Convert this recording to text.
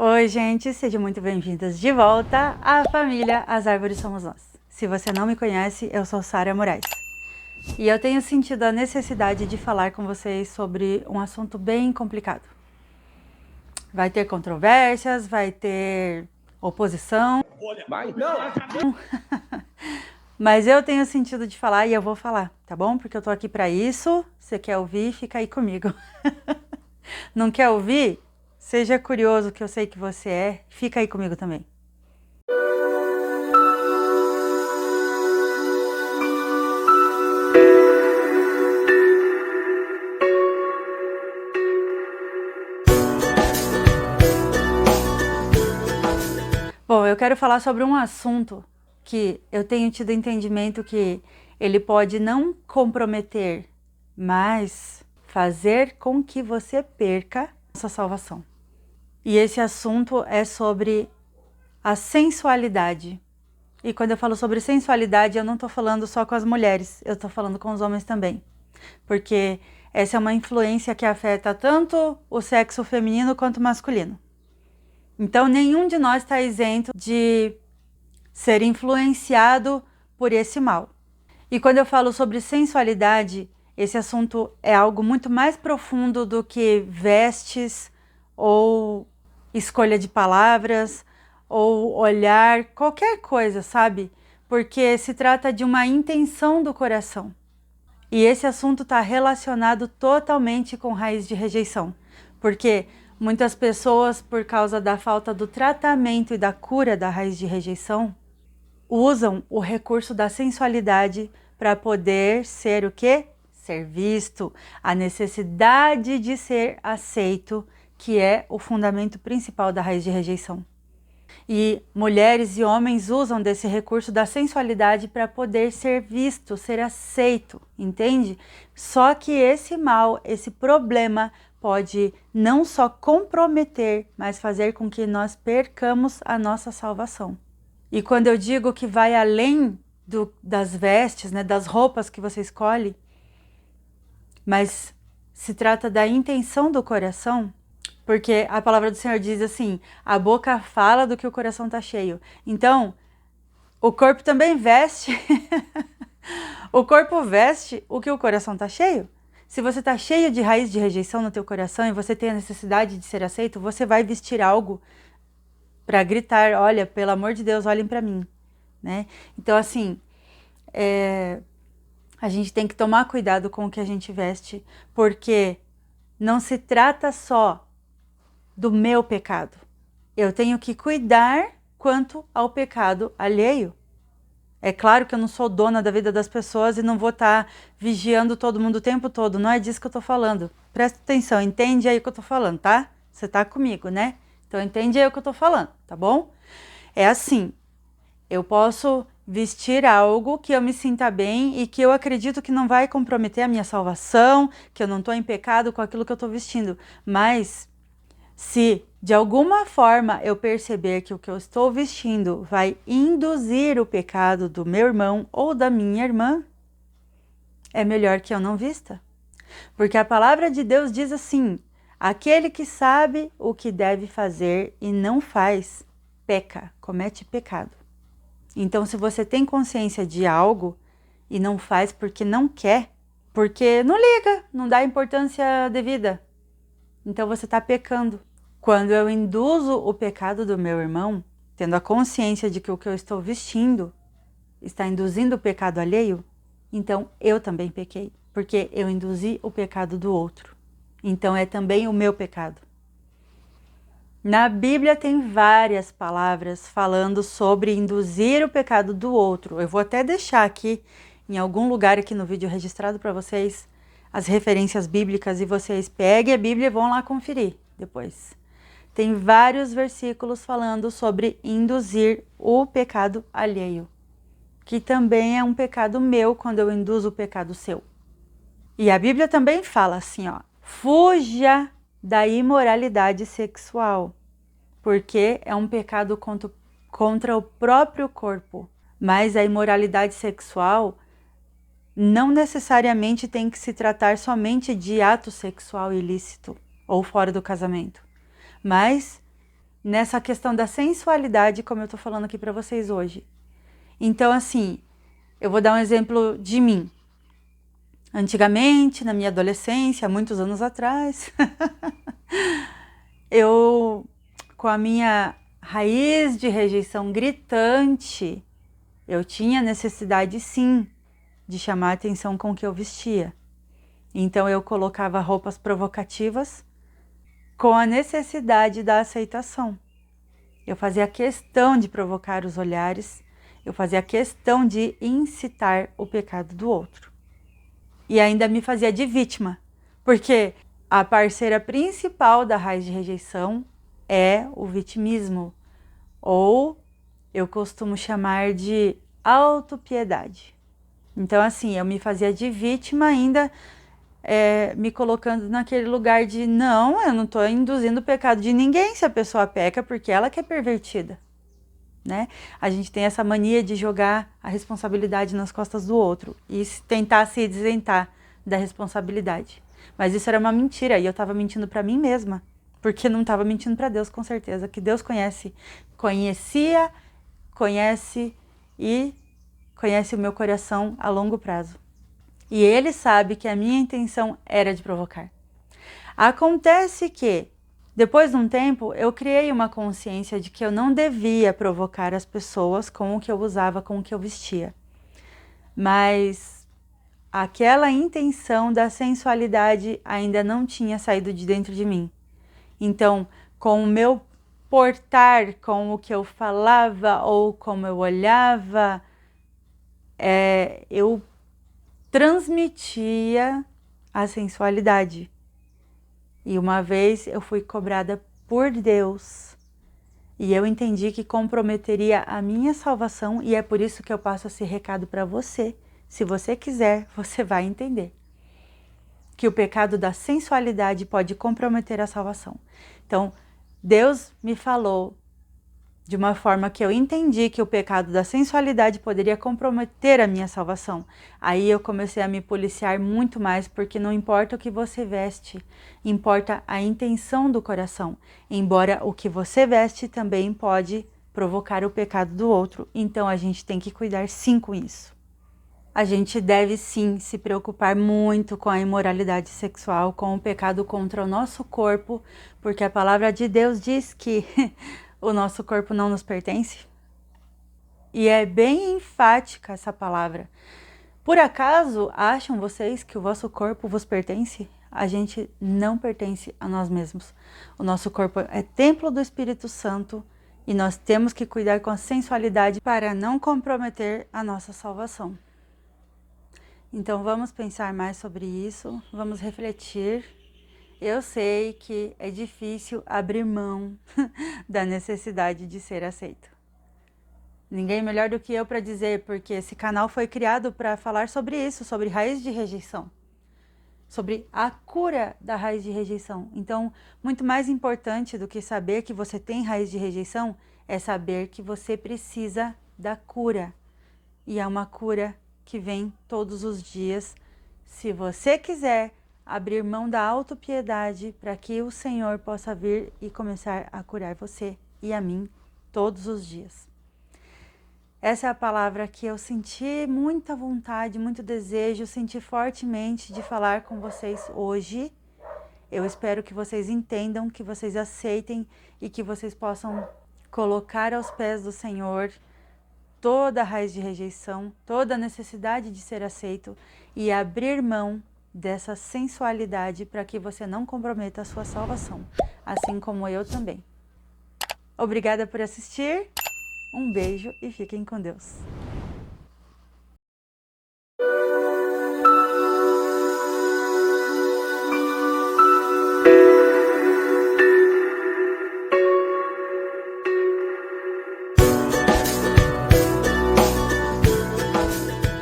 Oi, gente, sejam muito bem-vindas de volta à família As Árvores Somos Nós. Se você não me conhece, eu sou Sara Moraes. E eu tenho sentido a necessidade de falar com vocês sobre um assunto bem complicado. Vai ter controvérsias, vai ter oposição. Vai? Não! Mas eu tenho sentido de falar e eu vou falar, tá bom? Porque eu tô aqui pra isso. Você quer ouvir, fica aí comigo. Não quer ouvir? Seja curioso, que eu sei que você é. Fica aí comigo também. Bom, eu quero falar sobre um assunto que eu tenho tido entendimento que ele pode não comprometer, mas fazer com que você perca a sua salvação. E esse assunto é sobre a sensualidade. E quando eu falo sobre sensualidade, eu não estou falando só com as mulheres, eu estou falando com os homens também. Porque essa é uma influência que afeta tanto o sexo feminino quanto o masculino. Então, nenhum de nós está isento de ser influenciado por esse mal. E quando eu falo sobre sensualidade, esse assunto é algo muito mais profundo do que vestes ou escolha de palavras ou olhar, qualquer coisa, sabe? Porque se trata de uma intenção do coração. E esse assunto está relacionado totalmente com raiz de rejeição. Porque muitas pessoas, por causa da falta do tratamento e da cura da raiz de rejeição, usam o recurso da sensualidade para poder ser o quê? Ser visto. A necessidade de ser aceito, que é o fundamento principal da raiz de rejeição. E mulheres e homens usam desse recurso da sensualidade para poder ser visto, ser aceito, entende? Só que esse mal, esse problema pode não só comprometer, mas fazer com que nós percamos a nossa salvação. E quando eu digo que vai além das vestes, né, das roupas que você escolhe, mas se trata da intenção do coração, porque a palavra do Senhor diz assim, a boca fala do que o coração está cheio. Então, o corpo também veste, o corpo veste o que o coração está cheio. Se você está cheio de raiz de rejeição no teu coração e você tem a necessidade de ser aceito, você vai vestir algo para gritar, olha, pelo amor de Deus, olhem para mim, né? Então, assim, a gente tem que tomar cuidado com o que a gente veste, porque não se trata só do meu pecado. Eu tenho que cuidar quanto ao pecado alheio. É claro que eu não sou dona da vida das pessoas e não vou estar vigiando todo mundo o tempo todo. Não é disso que eu estou falando. Presta atenção, entende aí o que eu estou falando, tá? Você está comigo, né? Então entende aí o que eu estou falando, tá bom? É assim, eu posso vestir algo que eu me sinta bem e que eu acredito que não vai comprometer a minha salvação, que eu não estou em pecado com aquilo que eu estou vestindo. Mas se de alguma forma eu perceber que o que eu estou vestindo vai induzir o pecado do meu irmão ou da minha irmã, é melhor que eu não vista. Porque a palavra de Deus diz assim, aquele que sabe o que deve fazer e não faz, peca, comete pecado. Então, se você tem consciência de algo e não faz porque não quer, porque não liga, não dá importância devida, então você está pecando. Quando eu induzo o pecado do meu irmão, tendo a consciência de que o que eu estou vestindo está induzindo o pecado alheio, então eu também pequei, porque eu induzi o pecado do outro. Então é também o meu pecado. Na Bíblia tem várias palavras falando sobre induzir o pecado do outro. Eu vou até deixar aqui, em algum lugar aqui no vídeo registrado para vocês, as referências bíblicas e vocês peguem a Bíblia e vão lá conferir depois. Tem vários versículos falando sobre induzir o pecado alheio, que também é um pecado meu quando eu induzo o pecado seu. E a Bíblia também fala assim, ó, fuja da imoralidade sexual, porque é um pecado contra o próprio corpo. Mas a imoralidade sexual não necessariamente tem que se tratar somente de ato sexual ilícito ou fora do casamento. Mas nessa questão da sensualidade, como eu tô falando aqui para vocês hoje. Então, assim, eu vou dar um exemplo de mim. Antigamente, na minha adolescência, muitos anos atrás, eu, com a minha raiz de rejeição gritante, eu tinha necessidade, sim, de chamar a atenção com o que eu vestia. Então, eu colocava roupas provocativas com a necessidade da aceitação. Eu fazia questão de provocar os olhares, eu fazia questão de incitar o pecado do outro. E ainda me fazia de vítima, porque a parceira principal da raiz de rejeição é o vitimismo, ou eu costumo chamar de autopiedade. Então, assim, eu me fazia de vítima ainda, me colocando naquele lugar de não, eu não estou induzindo o pecado de ninguém se a pessoa peca porque ela que é pervertida, né? A gente tem essa mania de jogar a responsabilidade nas costas do outro e tentar se isentar da responsabilidade. Mas isso era uma mentira e eu estava mentindo para mim mesma, porque não estava mentindo para Deus, com certeza, que Deus conhece o meu coração a longo prazo. E Ele sabe que a minha intenção era de provocar. Acontece que, depois de um tempo, eu criei uma consciência de que eu não devia provocar as pessoas com o que eu usava, com o que eu vestia. Mas aquela intenção da sensualidade ainda não tinha saído de dentro de mim. Então, com o meu portar, com o que eu falava ou como eu olhava, eu transmitia a sensualidade. E uma vez eu fui cobrada por Deus e eu entendi que comprometeria a minha salvação, e é por isso que eu passo esse recado para você. Se você quiser, você vai entender que o pecado da sensualidade pode comprometer a salvação. Então, Deus me falou de uma forma que eu entendi que o pecado da sensualidade poderia comprometer a minha salvação. Aí eu comecei a me policiar muito mais, porque não importa o que você veste, importa a intenção do coração. Embora o que você veste também pode provocar o pecado do outro, então a gente tem que cuidar sim com isso. A gente deve sim se preocupar muito com a imoralidade sexual, com o pecado contra o nosso corpo, porque a palavra de Deus diz que o nosso corpo não nos pertence. E é bem enfática essa palavra. Por acaso acham vocês que o vosso corpo vos pertence? A gente não pertence a nós mesmos. O nosso corpo é templo do Espírito Santo e nós temos que cuidar com a sensualidade para não comprometer a nossa salvação. Então vamos pensar mais sobre isso, vamos refletir. Eu sei que é difícil abrir mão da necessidade de ser aceito. Ninguém melhor do que eu para dizer, porque esse canal foi criado para falar sobre isso, sobre raiz de rejeição, sobre a cura da raiz de rejeição. Então, muito mais importante do que saber que você tem raiz de rejeição é saber que você precisa da cura. E é uma cura que vem todos os dias, se você quiser abrir mão da autopiedade para que o Senhor possa vir e começar a curar você e a mim todos os dias. Essa é a palavra que eu senti muita vontade, muito desejo, senti fortemente de falar com vocês hoje. Eu espero que vocês entendam, que vocês aceitem e que vocês possam colocar aos pés do Senhor toda a raiz de rejeição, toda a necessidade de ser aceito e abrir mão dessa sensualidade para que você não comprometa a sua salvação, assim como eu também. Obrigada por assistir, um beijo e fiquem com Deus.